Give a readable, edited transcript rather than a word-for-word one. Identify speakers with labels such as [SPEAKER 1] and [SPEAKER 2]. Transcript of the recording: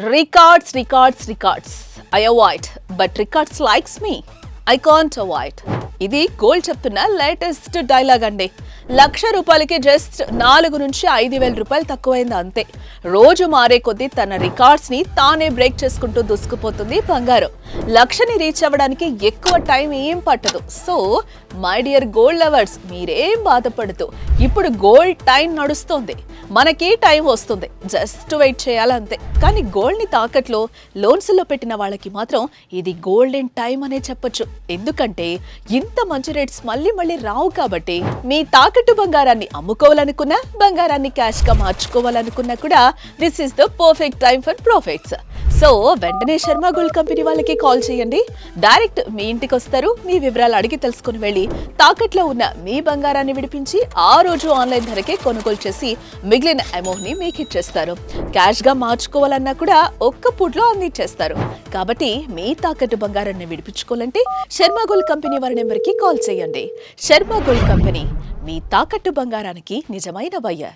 [SPEAKER 1] Records. I avoid, but records likes me. I can't avoid. ఇది gold చెప్తున్న latest dialogue అండి. ₹1,00,000కి just 4 నుంచి 5,000 రూపాయలు తక్కువైంది అంతే. రోజు మారే కొద్దీ తన రికార్డ్స్ ని తానే బ్రేక్ చేసుకుంటూ దూసుకుపోతుంది బంగారం. 1,00,000ని రీచ్ అవ్వడానికి ఎక్కువ టైం ఏం పట్టదు. So my dear gold lovers, మీరేం బాధపడుతూ ఇప్పుడు గోల్డ్ టైం నడుస్తుంది, మనకి టైం వస్తుంది, జస్ట్ వెయిట్ చేయాలంతే. కానీ గోల్డ్ ని తాకట్లో లోన్స్ లో పెట్టిన వాళ్ళకి మాత్రం ఇది గోల్డెన్ టైం అనే చెప్పొచ్చు. ఎందుకంటే ఇంత మంచి రేట్స్ మళ్ళీ రావు కాబట్టి మీ తాకట్టు బంగారాన్ని అమ్ముకోవాలనుకున్నా, బంగారాన్ని క్యాష్ గా మార్చుకోవాలనుకున్నా కూడా this is the perfect time for profits. So వెంటనే శర్మ గోల్డ్ కంపెనీ వాళ్ళకి కాల్ చేయండి. డైరెక్ట్ మీ ఇంటికి వస్తారు. మీ వివరాలు అడిగి తెలుసుకుని వెళ్ళి తాకట్లో ఉన్న మీ బంగారాన్ని విడిపించి ఆ రోజు ఆన్లైన్ ధరకే కొనుగోలు చేసి మిగిలిన అమౌంట్ ని మీకు ఇచ్చేస్తారు. క్యాష్ గా మార్చుకోవాలన్నా కూడా ఒక్క పూట్లో అందించేస్తారు. కాబట్టి మీ తాకట్టు బంగారాన్ని విడిపించుకోవాలంటే శర్మ గోల్డ్ కంపెనీ వారి నెంబర్కి కాల్ చేయండి. శర్మ గోల్డ్ కంపెనీ, మీ తాకట్టు బంగారానికి నిజమైన బయ్యర్.